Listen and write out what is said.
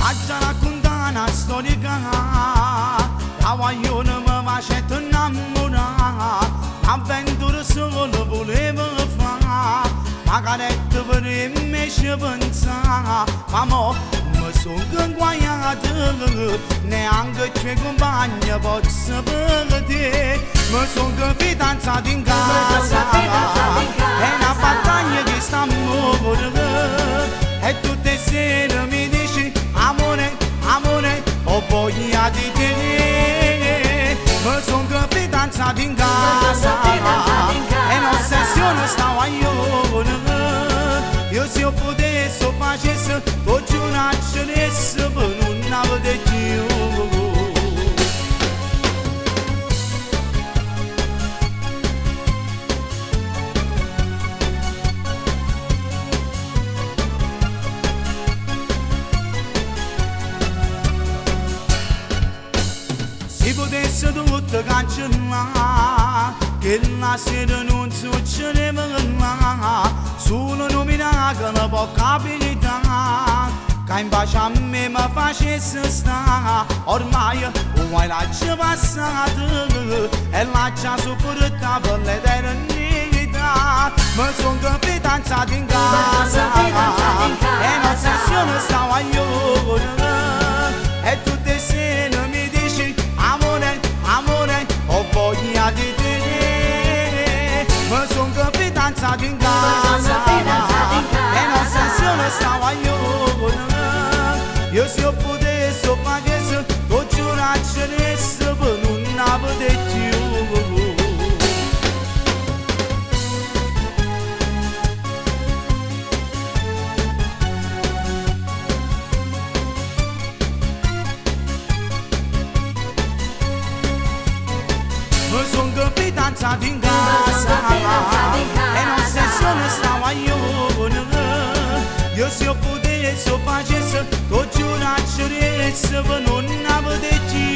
Ajala kundana storiga Hawaiiul mă așet înamura Aventură solo voleva fa Magaret vreme și vânța Mamo, mă sugă guaiată Neangă ce cu bani pot să văde Mă sugă vidanța din casa E la battaglia di Istanbul E tutte sere mi dici amore, amore, ho voglia di te Mă sugă vidanța din casa E un'ossessione stavo io Io se io potessi o facessi Tot giuracciolessi per non avere più Se potessi tutto cancellare Che la sera non succedeva Solo un miracolo può capitare Che in pace a me mi facesse stare Ormai o hai lasciato passato E lascia supportata per l'eternità Mi sono capitanzato in casa E un'ossessione stavo a io E tutte le sere mi dici amore, amore, ho voglia di te Mi sono capitanzato in casa E un'ossessione stavo a io se io potessi o facessi Tot giuracciolessi per non avere più Mi sono capitanzato in casa E un'ossessione stavo a io se io potessi o facessi Tot giuracciolessi per non avere più